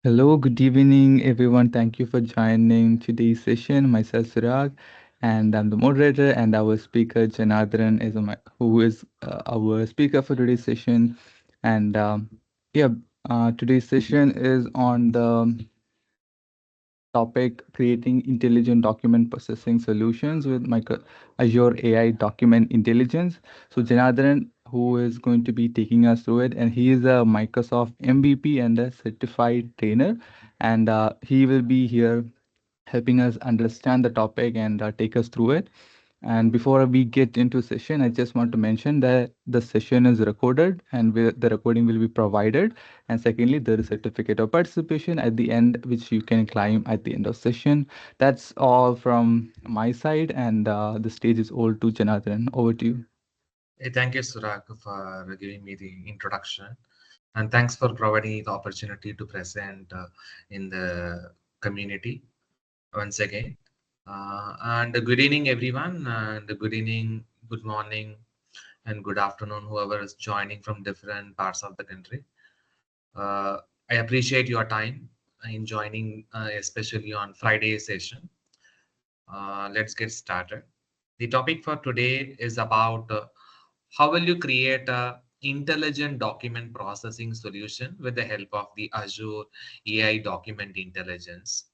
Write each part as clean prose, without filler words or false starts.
Hello, good evening, everyone. Thank you for joining today's session. Myself, Surag, and I'm the moderator, and our speaker, Janardhan, who is our speaker for today's session. And yeah, today's session is on the topic creating intelligent document processing solutions with Azure AI Document Intelligence. So Janardhan, who is going to be taking us through it, and he is a Microsoft MVP and a certified trainer, and he will be here helping us understand the topic and take us through it. And before we get into session, I just want to mention that the session is recorded and the recording will be provided. And secondly, there is certificate of participation at the end, which you can claim at the end of session. That's all from my side, and the stage is all to Janardhan. Over to you. Thank you, Surag, for giving me the introduction. And thanks for providing me the opportunity to present in the community once again. And good evening, everyone. And good evening, good morning, and good afternoon, whoever is joining from different parts of the country. Uh, I appreciate your time in joining, especially on Friday session. Let's get started. The topic for today is about how will you create a intelligent document processing solution with the help of the Azure AI document intelligence.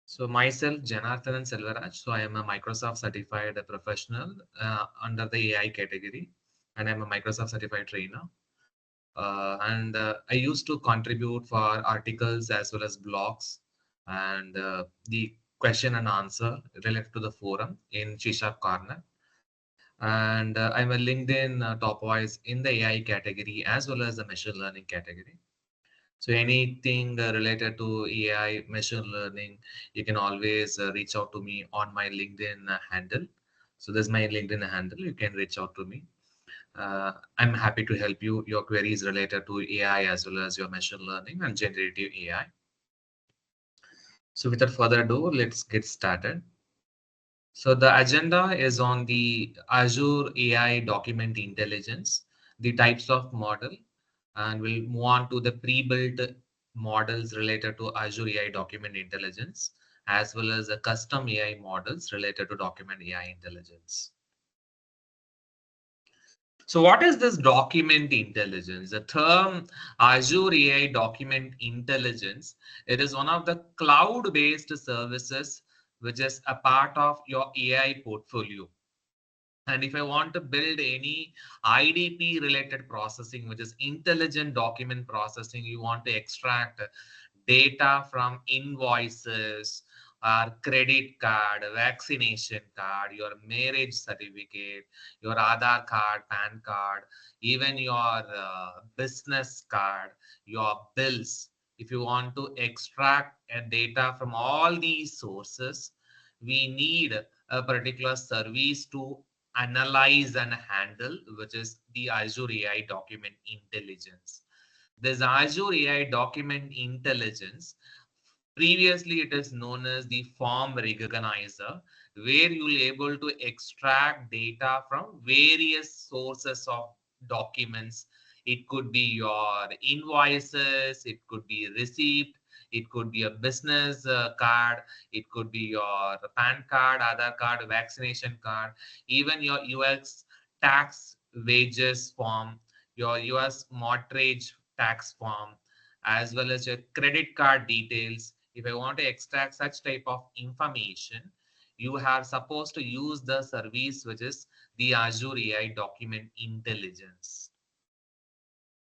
So myself, Janarthan Selvaraj. So I am a Microsoft certified professional under the AI category, and I'm a Microsoft certified trainer. And I used to contribute for articles as well as blogs and the question and answer related to the forum in Shisha Corner. And I'm a LinkedIn top voice in the AI category as well as the machine learning category. So anything related to AI, machine learning, you can always reach out to me on my LinkedIn handle. So there's my LinkedIn handle. You can reach out to me. I'm happy to help you your queries related to AI as well as your machine learning and generative AI. So without further ado, let's get started. So the agenda is on the Azure AI document intelligence, the types of model, and we'll move on to the pre-built models related to Azure AI document intelligence, as well as the custom AI models related to document AI intelligence. So what is this document intelligence? The term Azure AI document intelligence, it is one of the cloud-based services which is a part of your AI portfolio. And if I want to build any IDP related processing, which is intelligent document processing, you want to extract data from invoices, or credit card, vaccination card, your marriage certificate, your Aadhaar card, PAN card, even your business card, your bills. If you want to extract data from all these sources, we need a particular service to analyze and handle, which is the Azure AI document intelligence. This Azure AI document intelligence, previously it is known as the form recognizer, where you will be able to extract data from various sources of documents. It could be your invoices, it could be receipt, it could be a business card, it could be your PAN card, Aadhaar card, vaccination card, even your US tax wages form, your US mortgage tax form, as well as your credit card details. If I want to extract such type of information, you are supposed to use the service which is the Azure AI document intelligence.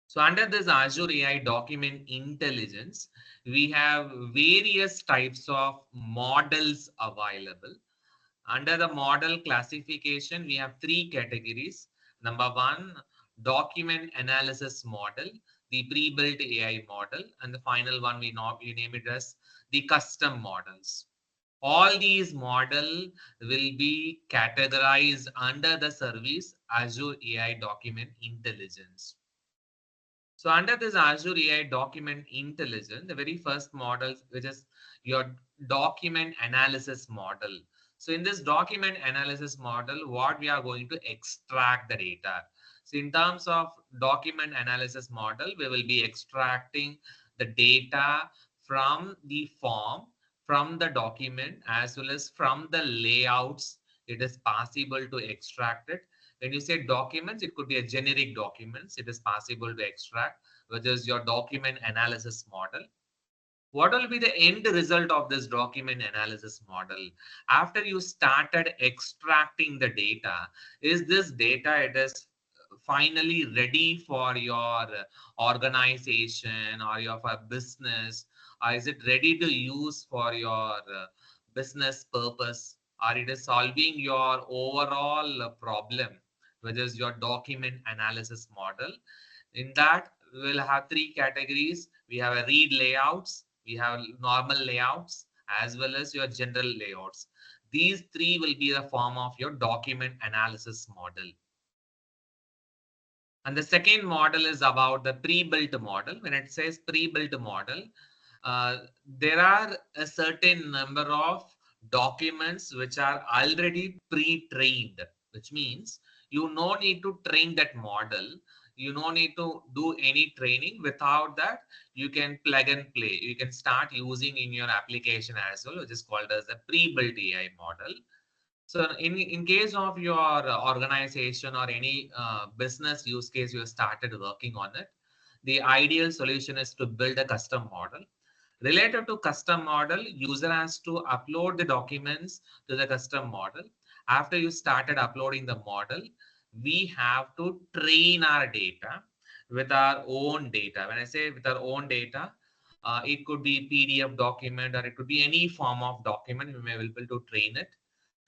So under this Azure AI document intelligence, we have various types of models available. Under the model classification, we have three categories. Number one, document analysis model, the pre-built AI model, and the final one we name it as the custom models. All these model will be categorized under the service Azure AI document intelligence. So under this Azure AI document intelligence, the very first model, which is your document analysis model. So in this document analysis model, what we are going to extract the data. So in terms of document analysis model, we will be extracting the data from the form, from the document, as well as from the layouts. It is possible to extract it. When you say documents, it could be a generic documents. It is possible to extract, which is your document analysis model. What will be the end result of this document analysis model? After you started extracting the data, is this data it is finally ready for your organization or your business, or is it ready to use for your business purpose, or it is solving your overall problem, which is your document analysis model? In that, we will have three categories. We have a read layouts, we have normal layouts, as well as your general layouts. These three will be the form of your document analysis model. And the second model is about the pre-built model. When it says pre-built model, there are a certain number of documents which are already pre-trained, which means you no need to train that model. You no need to do any training. Without that, you can plug and play. You can start using in your application as well, which is called as a pre-built AI model. So in case of your organization or any business use case you have started working on it, the ideal solution is to build a custom model. Related to custom model, user has to upload the documents to the custom model. After you started uploading the model, we have to train our data with our own data. When I say with our own data, it could be PDF document or it could be any form of document we may be able to train it.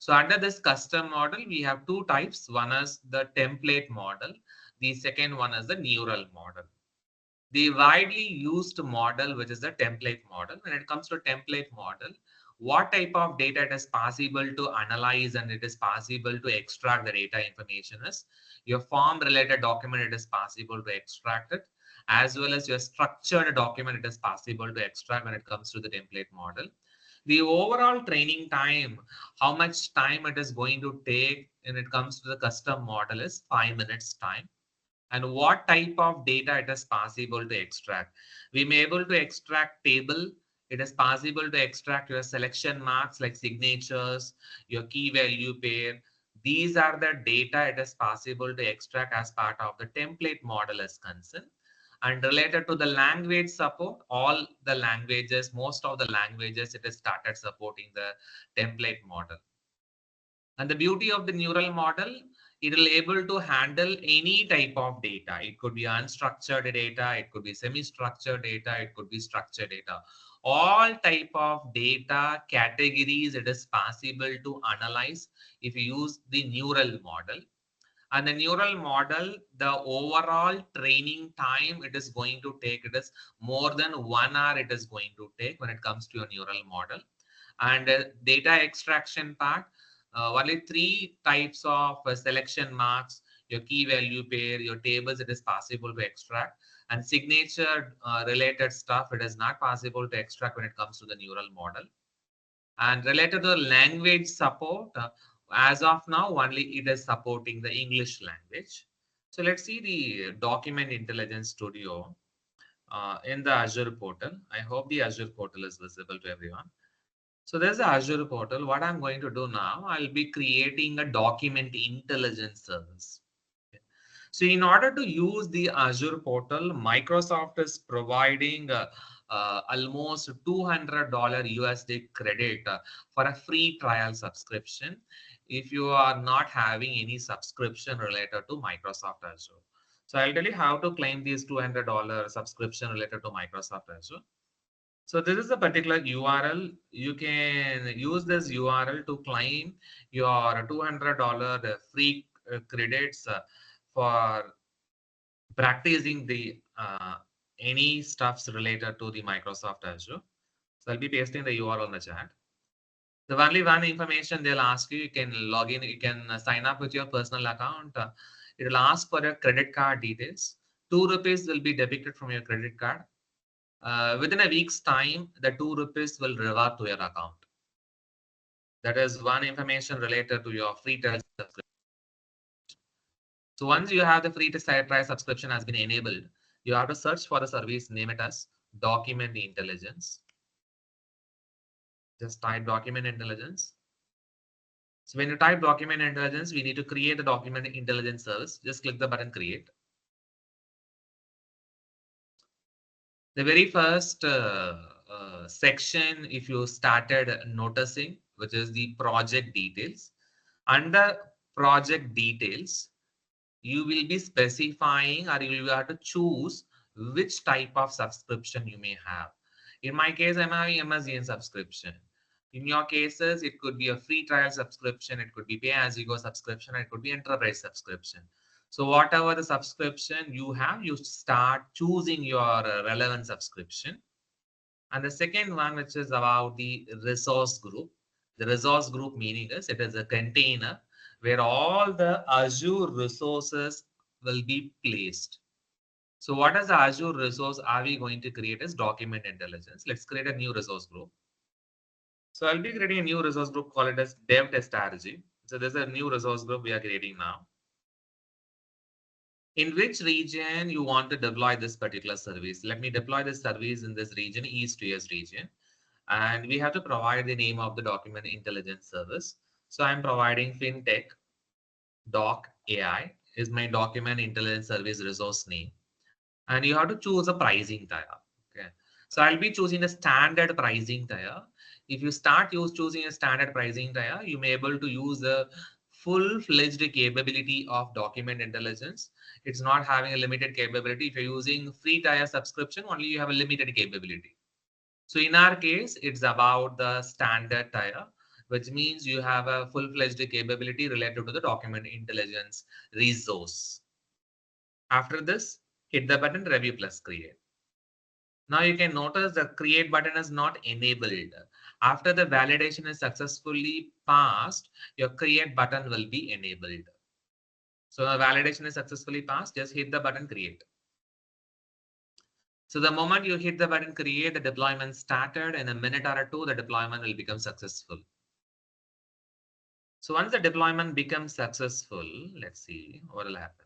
So under this custom model, we have two types. One is the template model. The second one is the neural model. The widely used model, which is the template model. When it comes to template model, what type of data it is possible to analyze and it is possible to extract the data information is your form related document, it is possible to extract it, as well as your structured document, it is possible to extract when it comes to the template model. The overall training time, how much time it is going to take when it comes to the custom model is 5 minutes time. And what type of data it is possible to extract? We may able to extract table. It is possible to extract your selection marks like signatures, your key value pair. These are the data it is possible to extract as part of the template model is concerned. And related to the language support, all the languages, most of the languages, it has started supporting the template model. And the beauty of the neural model, it will able to handle any type of data. It could be unstructured data, it could be semi-structured data, it could be structured data. All type of data categories it is possible to analyze if you use the neural model. And the neural model, the overall training time it is going to take, it is more than 1 hour it is going to take when it comes to a neural model. And data extraction part, only three types of selection marks, your key value pair, your tables, it is possible to extract. And signature related stuff, it is not possible to extract when it comes to the neural model. And related to language support, as of now, only it is supporting the English language. So let's see the document intelligence studio in the Azure portal. I hope the Azure portal is visible to everyone. So there's the Azure portal. What I'm going to do now, I'll be creating a document intelligence service. So in order to use the Azure portal, Microsoft is providing almost $200 USD credit for a free trial subscription if you are not having any subscription related to Microsoft Azure. So I'll tell you how to claim these $200 subscription related to Microsoft Azure. So this is a particular URL. You can use this URL to claim your $200 free credits for practicing the any stuffs related to the Microsoft Azure. So I'll be pasting the URL in the chat. The only one information they'll ask you, you can log in, you can sign up with your personal account. It will ask for your credit card details. 2 rupees will be debited from your credit card. Within a week's time, the 2 rupees will revert to your account. That is one information related to your free trial subscription. So once you have the free trial subscription has been enabled, you have to search for the service, name it as document intelligence. Just type document intelligence. So when you type document intelligence, we need to create the document intelligence service. Just click the button create. The very first section, if you started noticing, which is the project details. Under project details, you will be specifying or you will have to choose which type of subscription you may have. In my case, I'm having MSDN subscription. In your cases, it could be a free trial subscription, it could be pay as you go subscription, it could be enterprise subscription. So whatever the subscription you have, you start choosing your relevant subscription. And the second one, which is about the resource group. The resource group meaning is it is a container where all the Azure resources will be placed. So what is the Azure resource are we going to create as document intelligence? Let's create a new resource group. So I'll be creating a new resource group, call it as dev test strategy. So there's a new resource group we are creating now. In which region you want to deploy this particular service? Let me deploy this service in this region, East US region. And we have to provide the name of the document intelligence service. So I'm providing fintech doc AI is my document intelligence service resource name. And you have to choose a pricing tier. Okay. So I'll be choosing a standard pricing tier. If you start choosing a standard pricing tier, you may able to use the full-fledged capability of document intelligence. It's not having a limited capability. If you're using free tier subscription, only you have a limited capability. So in our case, it's about the standard tier, which means you have a full-fledged capability related to the document intelligence resource. After this, hit the button review plus create. Now you can notice the create button is not enabled. After the validation is successfully passed, your create button will be enabled. So the validation is successfully passed, just hit the button create. So the moment you hit the button create, the deployment started. In a minute or two, the deployment will become successful. So once the deployment becomes successful, let's see what will happen.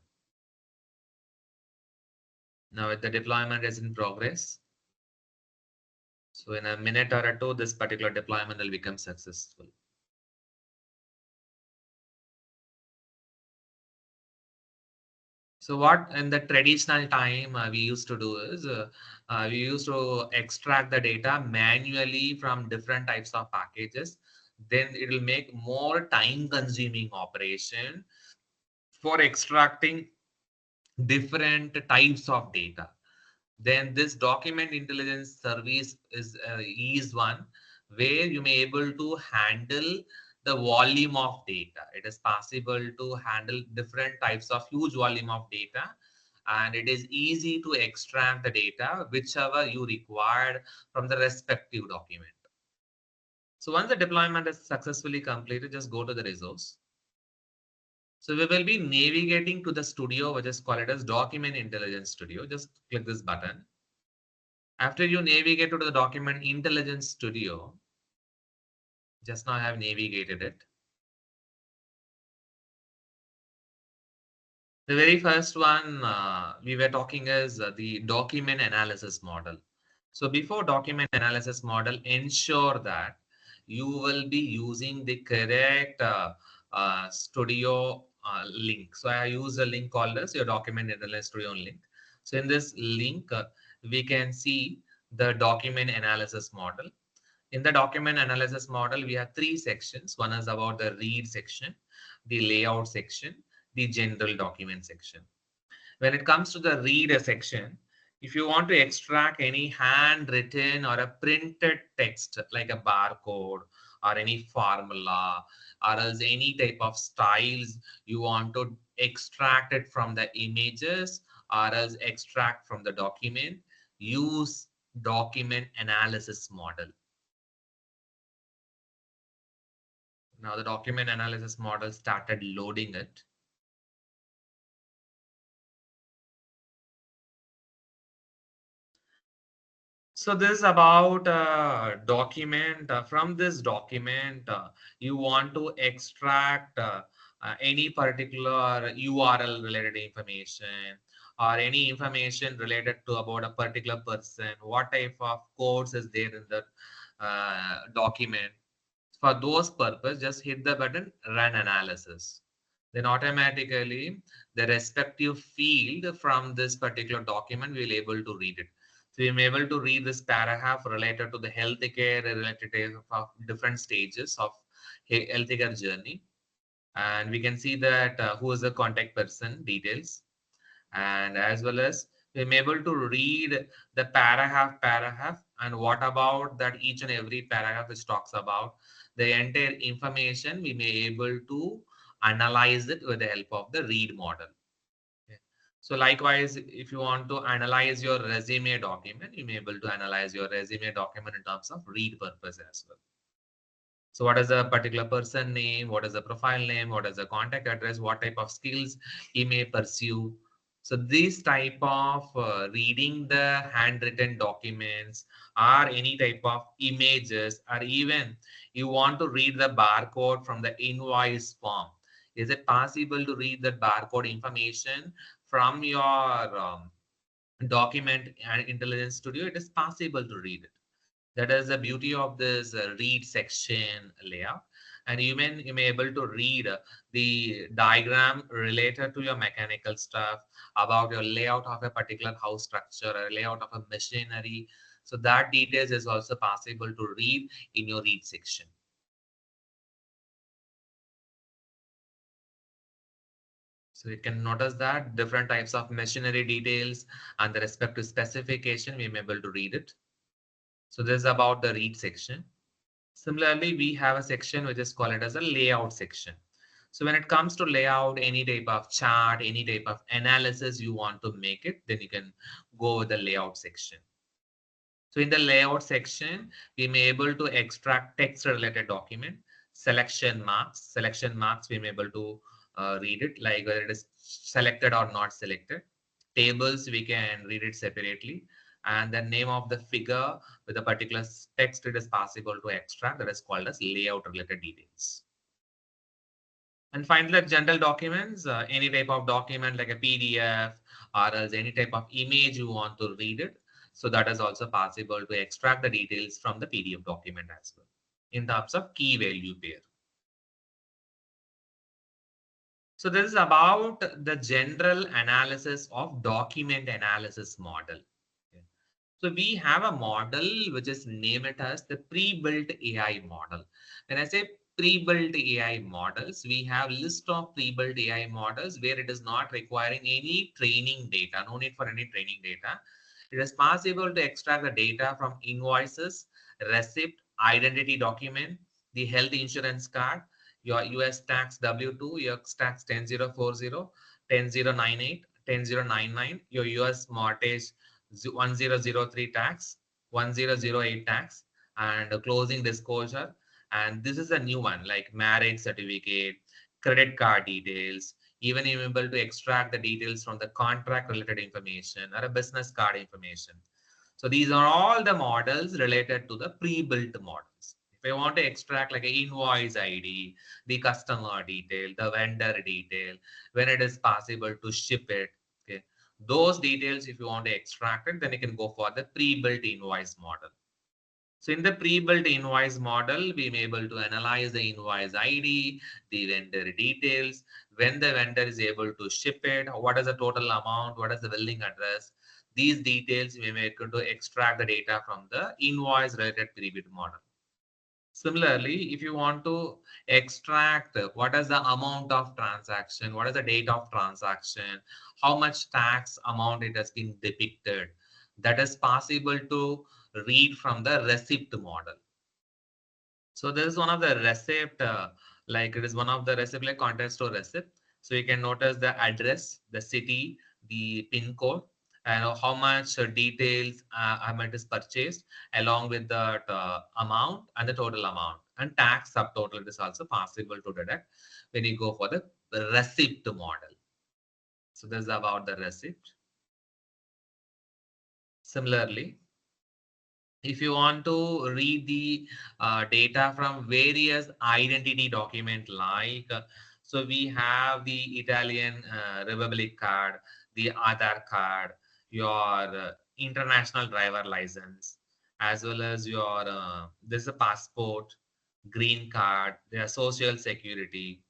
Now if the deployment is in progress, so in a minute or two, this particular deployment will become successful. So what in the traditional time we used to do is we used to extract the data manually from different types of packages. Then it will make more time consuming operation for extracting different types of data. Then this document intelligence service is one where you may able to handle the volume of data. It is possible to handle different types of huge volume of data, and it is easy to extract the data whichever you required from the respective document. So once the deployment is successfully completed, just go to the resource. So we will be navigating to the studio, which is called as document intelligence studio. Just click this button. After you navigate to the document intelligence studio, just now I have navigated it. The very first one we were talking is the document analysis model. So before document analysis model, ensure that you will be using the correct studio link. So I use a link called as your document analysis studio link. So in this link, we can see the document analysis model. In the document analysis model, we have three sections. One is about the read section, the layout section, the general document section. When it comes to the reader section, if you want to extract any handwritten or a printed text like a barcode or any formula or else any type of styles you want to extract it from the images or else extract from the document, use document analysis model. Now the document analysis model started loading it. So this is about document. From this document, you want to extract any particular URL related information or any information related to about a particular person, what type of codes is there in the document. For those purpose, just hit the button run analysis. Then automatically the respective field from this particular document will able to read it. So I'm able to read this paragraph related to the healthcare, related to different stages of healthcare journey. And we can see that who is the contact person details, and as well as we're able to read the paragraph and what about that each and every paragraph which talks about the entire information. We may able to analyze it with the help of the read model. Okay. So likewise, if you want to analyze your resume document, you may able to analyze your resume document in terms of read purpose as well. So what is the particular person name? What is the profile name? What is the contact address? What type of skills he may pursue? So this type of reading the handwritten documents or any type of images, or even you want to read the barcode from the invoice form. Is it possible to read that barcode information from your document and intelligence studio? It is possible to read it. That is the beauty of this read section layout. And you may able to read the diagram related to your mechanical stuff, about your layout of a particular house structure or layout of a machinery. So that details is also possible to read in your read section. So you can notice that different types of machinery details and the respective specification, we may able to read it. So this is about the read section. Similarly, we have a section which is called as a layout section. So when it comes to layout, any type of chart, any type of analysis you want to make it, then you can go with the layout section. So in the layout section, we may able to extract text related document, selection marks, we may able to read it, like whether it is selected or not selected. Tables, we can read it separately. And the name of the figure with a particular text, it is possible to extract. That is called as layout related details. And finally, general documents, any type of document like a PDF or else any type of image you want to read it. So that is also possible to extract the details from the PDF document as well in terms of key value pair. So this is about the general analysis of document analysis model. Okay. So we have a model which is named it as the pre-built AI model. When I say pre-built AI models, we have list of pre-built AI models where it is not requiring any training data, no need for any training data. It is possible to extract the data from invoices, receipt, identity document, the health insurance card, your US tax W2, your tax 10040, 10098, 10099, your US mortgage 1003 tax, 1008 tax, and a closing disclosure. And this is a new one like marriage certificate, credit card details, even you're able to extract the details from the contract related information or a business card information. So these are all the models related to the pre-built models. If I want to extract like an invoice ID, the customer detail, the vendor detail, when it is possible to ship it, okay, those details, if you want to extract it, then you can go for the pre-built invoice model. So in the pre-built invoice model, we may able to analyze the invoice ID, the vendor details, when the vendor is able to ship it, what is the total amount, what is the billing address. These details we may able to extract the data from the invoice related pre-built model. Similarly, if you want to extract what is the amount of transaction, what is the date of transaction, how much tax amount it has been depicted, that is possible to read from the receipt model. So this is one of the receipt, like it is one of the receipt like context to receipt. So you can notice the address, the city, the pin code, and how much details how much is purchased along with the amount and the total amount. And tax subtotal, it is also possible to detect when you go for the receipt model. So this is about the receipt. Similarly, if you want to read the data from various identity document like so we have the Italian Republic card, the Aadhaar card, your international driver license, as well as your there's a passport, green card, their social security.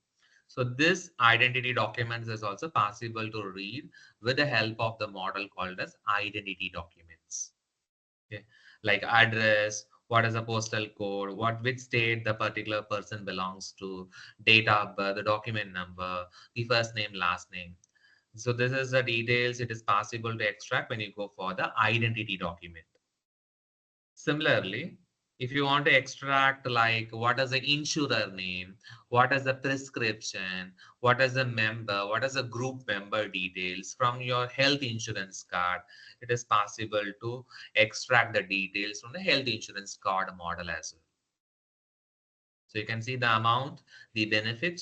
So this identity documents is also possible to read with the help of the model called as identity documents. Okay. Like address, what is the postal code, what which state the particular person belongs to, date of birth, the document number, the first name, last name. So this is the details it is possible to extract when you go for the identity document. Similarly, if you want to extract like what is the insurer name, what is the prescription, what is the member, what is the group member details from your health insurance card, it is possible to extract the details from the health insurance card model as well. So you can see the amount, the benefit,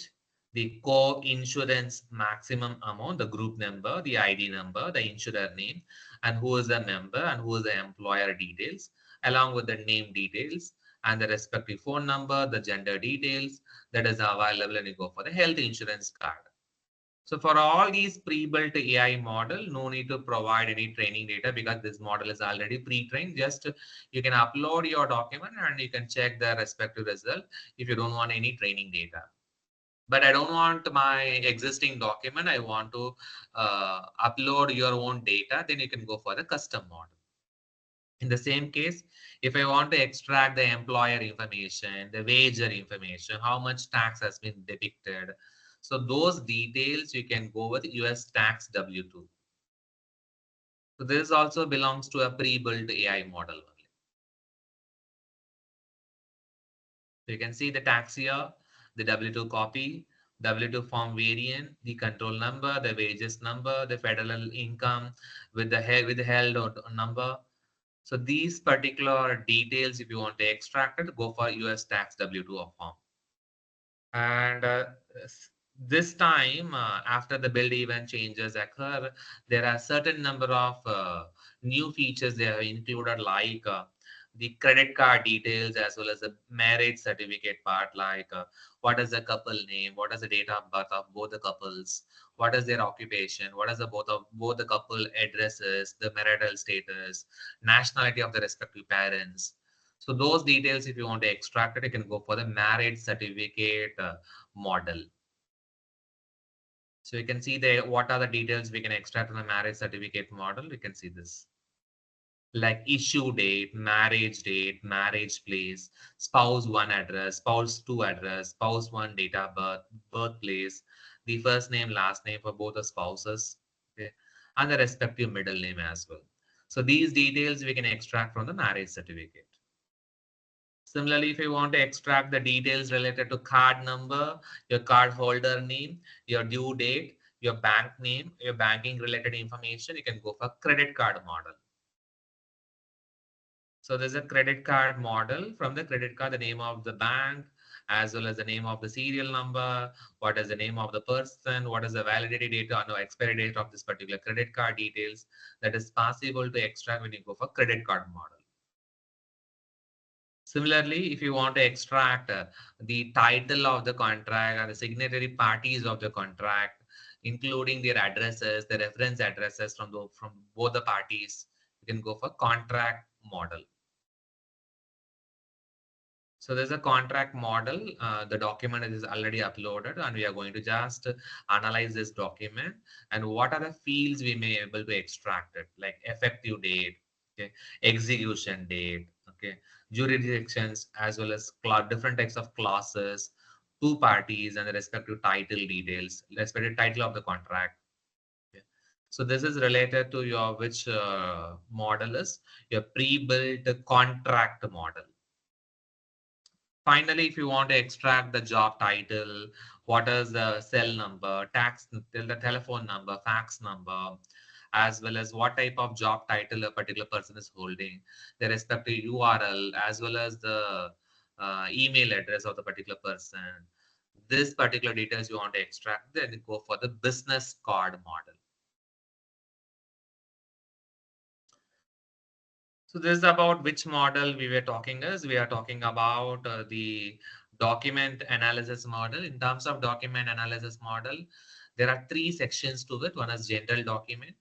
the co-insurance maximum amount, the group number, the ID number, the insurer name, and who is the member and who is the employer details, along with the name details and the respective phone number, the gender details that is available when you go for the health insurance card. So for all these pre-built AI model, no need to provide any training data because this model is already pre-trained. Just you can upload your document and you can check the respective result if you don't want any training data. But I don't want my existing document. I want to upload your own data. Then you can go for the custom model. In the same case, if I want to extract the employer information, the wager information, how much tax has been depicted, so those details you can go with US tax W2. So this also belongs to a pre-built AI model only. So you can see the tax year, the W2 copy, W2 form variant, the control number, the wages number, the federal income with the withheld number. So these particular details, if you want to extract it, go for US tax W2 or form. And this time, after the build event changes occur, there are certain number of new features they have included, like the credit card details as well as the marriage certificate part, like what is the couple name, what is the date of birth of both the couples, what is their occupation, what is the both the couple addresses, the marital status, nationality of the respective parents. So those details, if you want to extract it, you can go for the marriage certificate model. So you can see the what are the details we can extract from the marriage certificate model. You can see this like issue date, marriage place, spouse one address, spouse two address, spouse one date of birth, birthplace, the first name, last name for both the spouses, okay, and the respective middle name as well. So these details we can extract from the marriage certificate. Similarly, if you want to extract the details related to card number, your card holder name, your due date, your bank name, your banking related information, you can go for credit card model. So there's a credit card model. From the credit card, the name of the bank, as well as the name of the serial number, what is the name of the person, what is the validity date or no expiry date of this particular credit card details that is possible to extract when you go for credit card model. Similarly, if you want to extract the title of the contract and the signatory parties of the contract, including their addresses, the reference addresses from both the parties, you can go for contract model. So there's a contract model. The document is already uploaded, and we are going to just analyze this document and what are the fields we may able to extract it, like effective date, okay, execution date, okay, jurisdictions, as well as different types of clauses, two parties, and the respective title details, respective title of the contract. Okay. So this is related to your which model is your pre-built contract model. Finally, if you want to extract the job title, what is the cell number, the telephone number, fax number, as well as what type of job title a particular person is holding, the respective URL, as well as the email address of the particular person. This particular details you want to extract, then you go for the business card model. So this is about which model we were talking is. We are talking about the document analysis model. In terms of document analysis model, There are three sections to it. One is general document,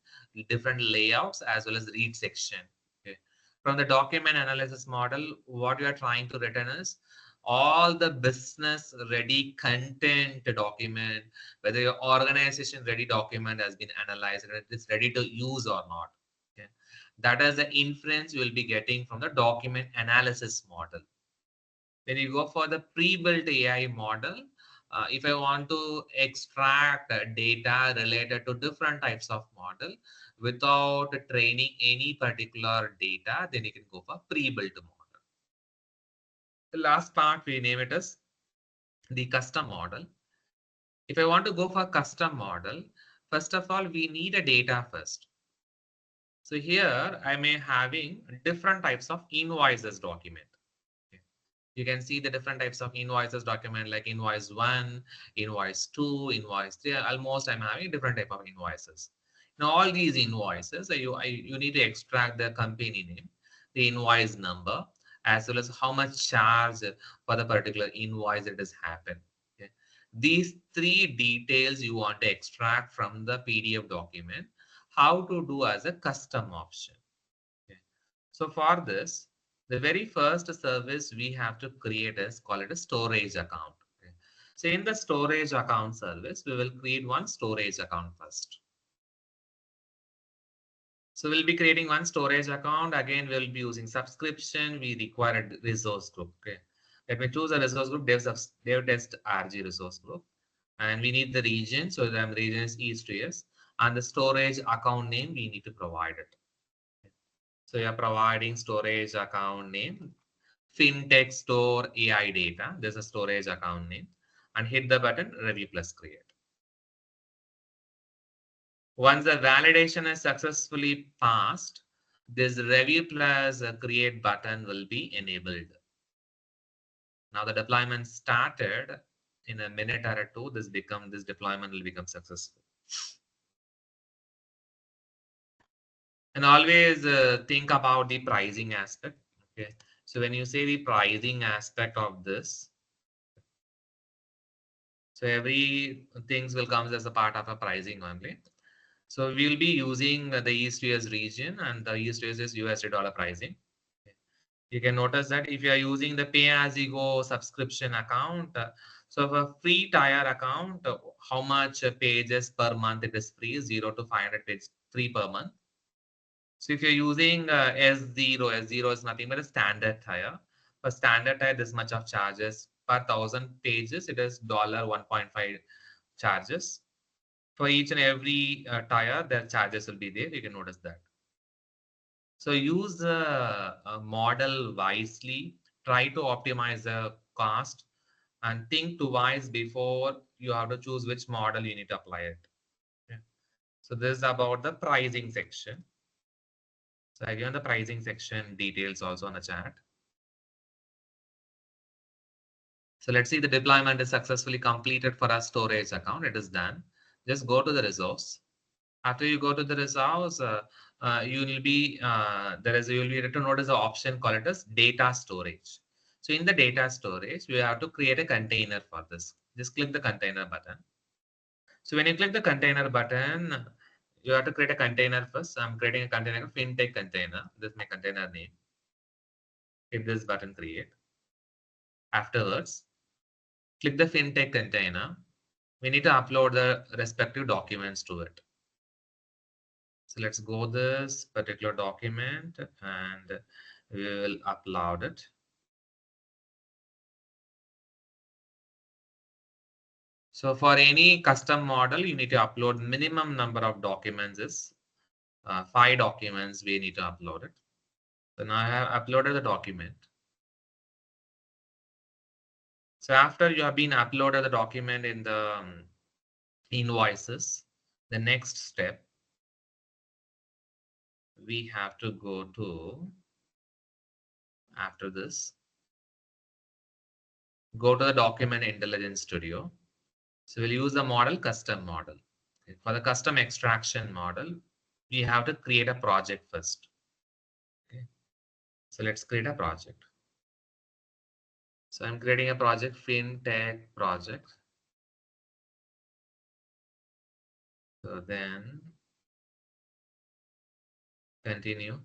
different layouts, as well as read section. Okay. From the document analysis model, what you are trying to return is all the business ready content document, whether your organization ready document has been analyzed and it is ready to use or not. Okay. That is the inference you will be getting from the document analysis model. When you go for the pre-built AI model, if I want to extract data related to different types of model without training any particular data, then you can go for pre-built model. The last part we name it as the custom model. If I want to go for custom model, first of all, we need a data first. So here I may having different types of invoices document. Okay. You can see the different types of invoices document like invoice 1, invoice 2, invoice 3. Almost I'm having different type of invoices. Now all these invoices, you need to extract the company name, the invoice number, as well as how much charge for the particular invoice it has happened. Okay. These three details you want to extract from the PDF document, how to do as a custom option. Okay. So for this, the very first service we have to create is call it a storage account. Okay. So in the storage account service, we will create one storage account first. So we'll be creating one storage account. Again, we'll be using subscription. We require a resource group. Okay. Let me choose a resource group, dev test RG resource group. And we need the region. So the region is East to US. And the storage account name, we need to provide it. So you're providing storage account name, fintech store AI data. There's a storage account name and hit the button review plus create. Once the validation is successfully passed, this review plus create button will be enabled. Now the deployment started in a minute or two. This deployment will become successful. And always think about the pricing aspect. Okay. So when you say the pricing aspect of this, so every things will come as a part of a pricing only. So we'll be using the East US region and the East US is USD dollar pricing. You can notice that if you are using the pay as you go subscription account, so for free tier account, how much pages per month it is free, 0 to 500 pages free per month. So if you're using S0 is nothing but a standard tier. For standard tier, this much of charges per 1,000 pages, it is $1.5 charges. For each and every tire, their charges will be there. You can notice that. So use the model wisely. Try to optimize the cost and think twice before you have to choose which model you need to apply it. Okay. So this is about the pricing section. So I given the pricing section details also on the chat. So let's see the deployment is successfully completed for our storage account. It is done. Just go to the resource. After you go to the resource, you will be you will be able to notice the option called it as data storage. So in the data storage, we have to create a container for this. Just click the container button. So when you click the container button, you have to create a container first. I'm creating a container, fintech container. This is my container name. Hit this button create. Afterwards, click the fintech container. We need to upload the respective documents to it. So let's go this particular document and we will upload it. So for any custom model, you need to upload minimum number of documents is 5 documents we need to upload it. So now I have uploaded the document. So after you have been uploaded the document in the invoices, the next step, we have to go to, after this, go to the document intelligence studio. So we'll use the model custom model. Okay. For the custom extraction model, we have to create a project first. Okay. So let's create a project. So I'm creating a project, FinTech project. So then continue.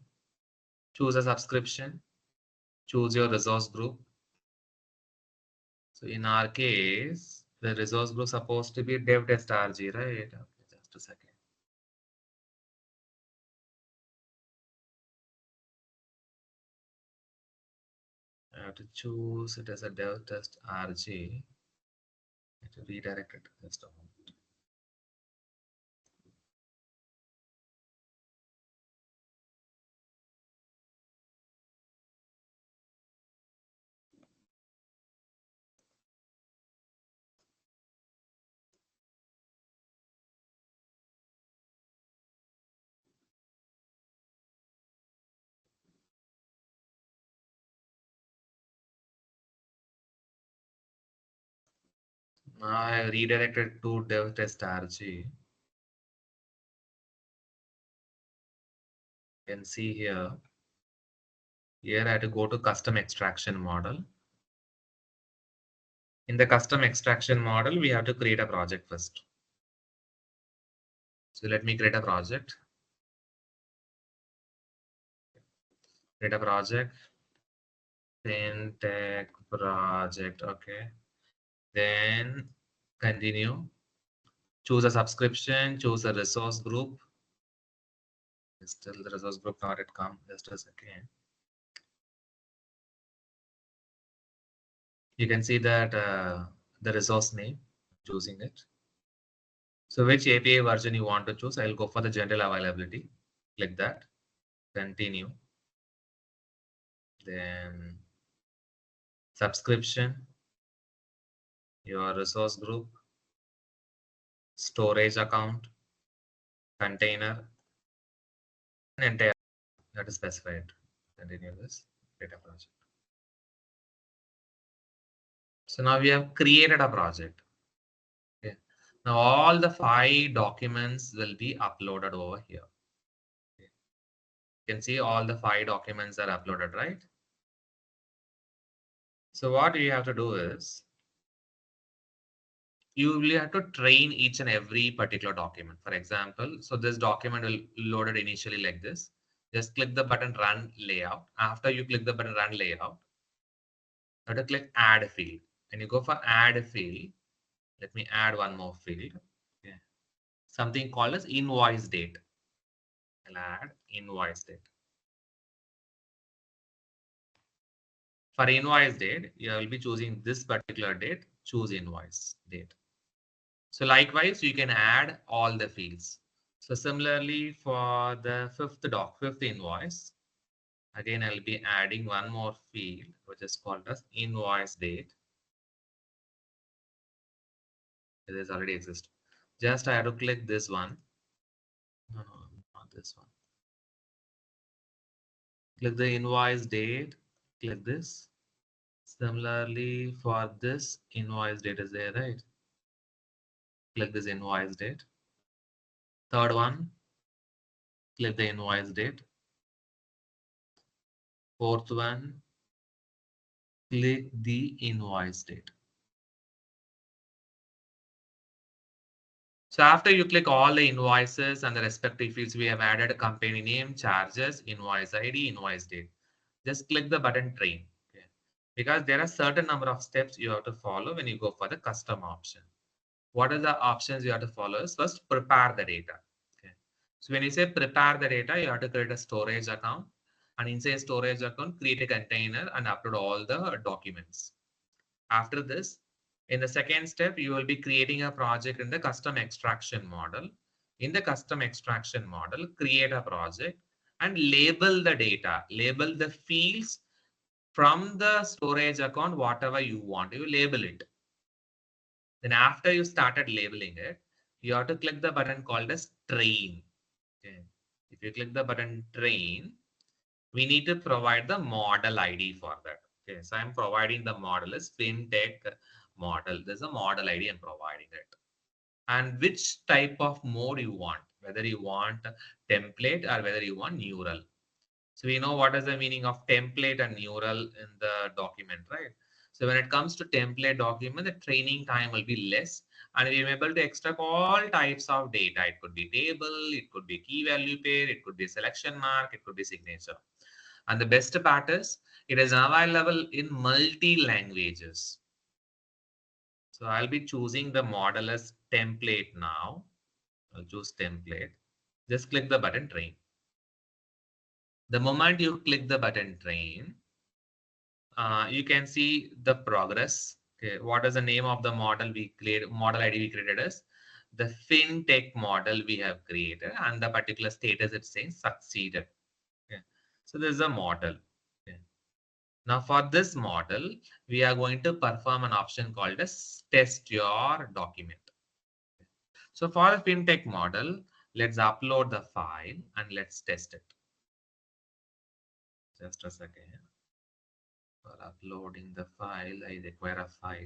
Choose a subscription. Choose your resource group. So in our case, the resource group supposed to be dev test RG, right? Okay, just a second. I have to choose it as a dev test RG. I have to redirect it. Just a moment. Now I redirected to dev test RG. You can see here. Here I have to go to custom extraction model. In the custom extraction model, we have to create a project first. So let me create a project. Create a project. Fintech project. Okay. Then continue. Choose a subscription. Choose a resource group. Still the resource group not yet come. Just a second. You can see that the resource name. Choosing it. So which API version you want to choose? I'll go for the general availability. Click that. Continue. Then subscription. Your resource group. Storage account. Container. And entire. That is specified. Continue this. Data project. So now we have created a project. Okay. Now all the 5 documents will be uploaded over here. Okay. You can see all the 5 documents are uploaded, right? So what you have to do is you will have to train each and every particular document. For example, so this document will load it initially like this. Just click the button run layout. After you click the button run layout, you have to click add field. When you go for add field, let me add one more field. Okay. Something called as invoice date. I'll add invoice date. For invoice date, you will be choosing this particular date, choose invoice date. So likewise, you can add all the fields. So similarly for the fifth invoice, again, I'll be adding one more field, which is called as invoice date. It is already exist. Just I have to click this one. No, not this one. Click the invoice date, click this. Similarly, for this invoice date is there, right? Click this invoice date. Third one, click the invoice date. Fourth one, click the invoice date. So after you click all the invoices and the respective fields, we have added a company name, charges, invoice ID, invoice date. Just click the button train. Okay. Because there are certain number of steps you have to follow when you go for the custom option. What are the options you have to follow is first prepare the data. Okay. So when you say prepare the data, you have to create a storage account, and inside storage account, create a container and upload all the documents. After this, in the second step, you will be creating a project in the custom extraction model. In the custom extraction model, create a project and label the data, label the fields from the storage account, whatever you want, you label it. Then after you started labeling it, you have to click the button called as train. Okay. If you click the button train, we need to provide the model ID for that. Okay, so I'm providing the model as fintech model. There's a model ID I'm providing it. And which type of mode you want, whether you want template or whether you want neural. So we know what is the meaning of template and neural in the document, right? So when it comes to template document, the training time will be less And we're able to extract all types of data. It could be table, it could be key value pair, it could be selection mark, it could be signature. And the best part is it is available in multi languages. So I'll be choosing the model as template now. I'll choose template. Just click the button train. The moment you click the button train, you can see the progress. Okay, what is the name of the model we created? Model ID we created is the fintech model we have created, and the particular status it's saying succeeded. Okay, so this is a model. Okay. Now for this model, we are going to perform an option called as test your document. So for the fintech model, let's upload the file and let's test it. Just a second. For uploading the file, I require a file.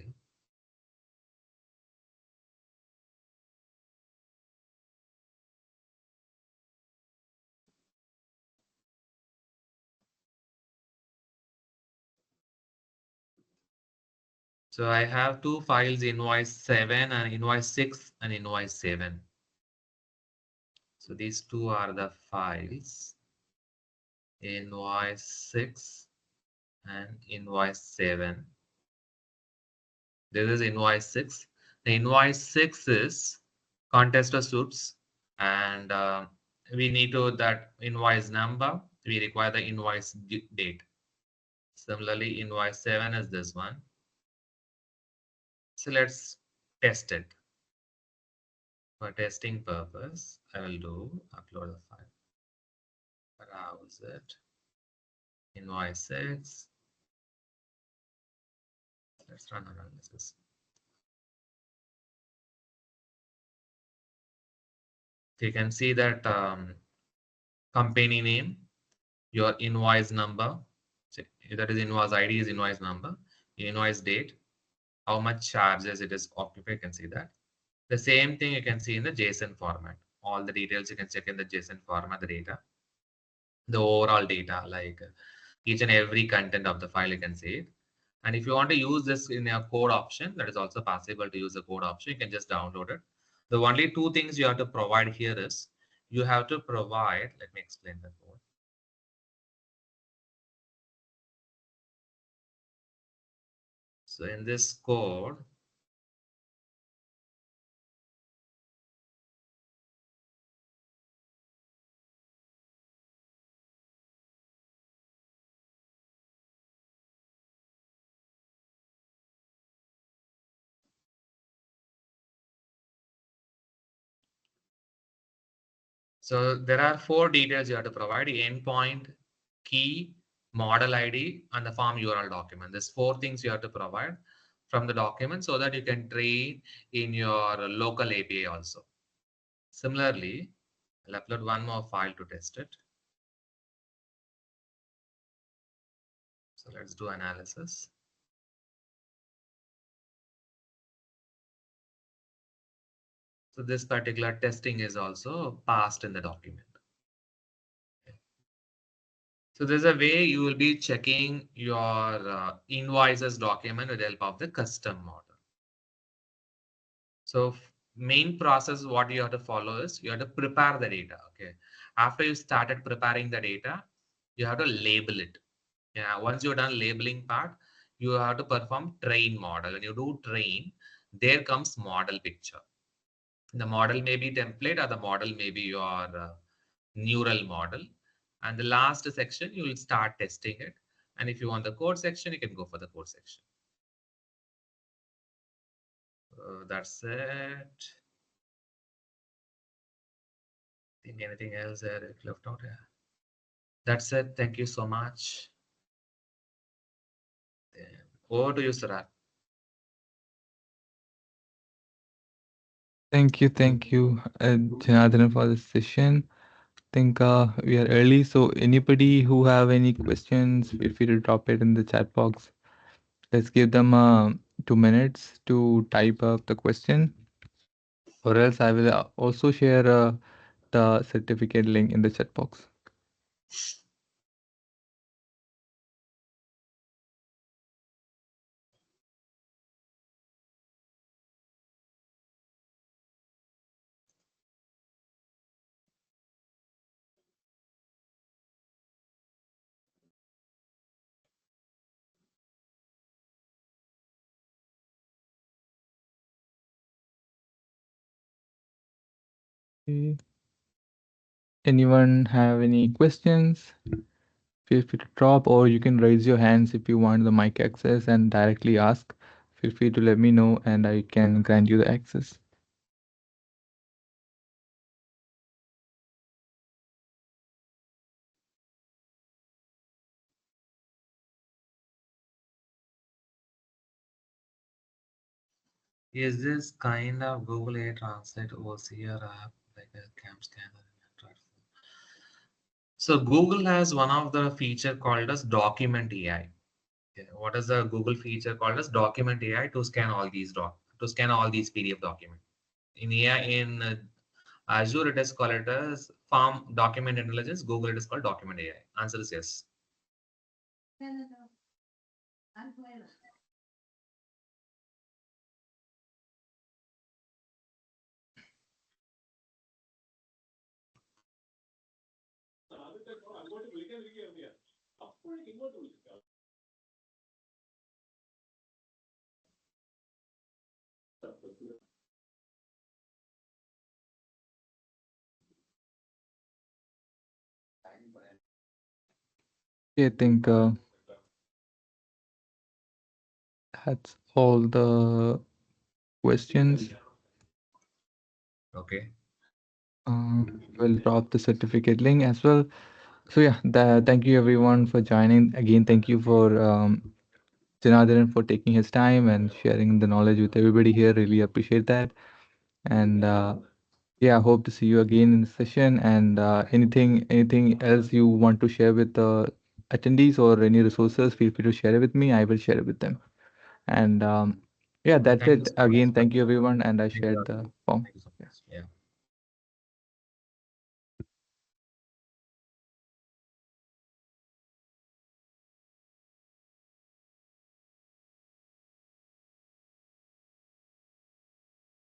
So I have two files, invoice 7 and invoice 6 and invoice 7. So these two are the files, invoice 6 and invoice 7. This is invoice 6. The invoice 6 is contest of suits, and we need to that invoice number. We require the invoice date. Similarly, invoice 7 is this one. So let's test it. For testing purpose, I will do upload the file. Browse it. Invoice 6. Let's run analysis. So you can see that company name, your invoice number, so that is invoice ID is invoice number, invoice date, how much charges it is occupied, you can see that. The same thing you can see in the JSON format. All the details you can check in the JSON format, the data, the overall data, like each and every content of the file, you can see it. And if you want to use this in a code option, that is also possible to use the code option. You can just download it. The only two things you have to provide here is you have to provide, let me explain the code. So in this code, so there are four details you have to provide: endpoint, key, model ID, and the form URL document. There's four things you have to provide from the document so that you can train in your local API also. Similarly, I'll upload one more file to test it. So let's do analysis. So this particular testing is also passed in the document. So there's a way you will be checking your invoices document with the help of the custom model. So main process, what you have to follow is you have to prepare the data. Okay. After you started preparing the data, you have to label it. Yeah. Once you're done labeling part, you have to perform train model. When you do train, there comes model picture. The model may be template or the model may be your neural model. And the last section, you will start testing it. And if you want the code section, you can go for the code section. That's it. Think anything else there left out? Yeah. That's it. Thank you so much. Over to you, Sarah. Thank you, Janardhan, for this session. Think we are early, so anybody who have any questions, feel free to drop it in the chat box. Let's give them 2 minutes to type up the question, or else I will also share the certificate link in the chat box. Okay. Anyone have any questions? Feel free to drop, or you can raise your hands if you want the mic access and directly ask. Feel free to let me know, and I can grant you the access. Is this kind of Google AI Translate OCR app like a cam scanner in Android phone? So Google has one of the feature called as Document AI. Okay, what is the Google feature called as Document AI to scan all these PDF documents? In AI in Azure, it is called it as Farm Document Intelligence. Google, it is called Document AI. Answer is yes. I think that's all the questions. Okay. We'll drop the certificate link as well. So yeah, thank you everyone for joining. Again, thank you for Janardhan for taking his time and sharing the knowledge with everybody here. Really appreciate that. And yeah, hope to see you again in the session. And anything else you want to share with the attendees or any resources, feel free to share it with me. I will share it with them. And yeah, that's Thank you it. so much. Again, thank you everyone. And I Thank you. shared the form. Thank you so much.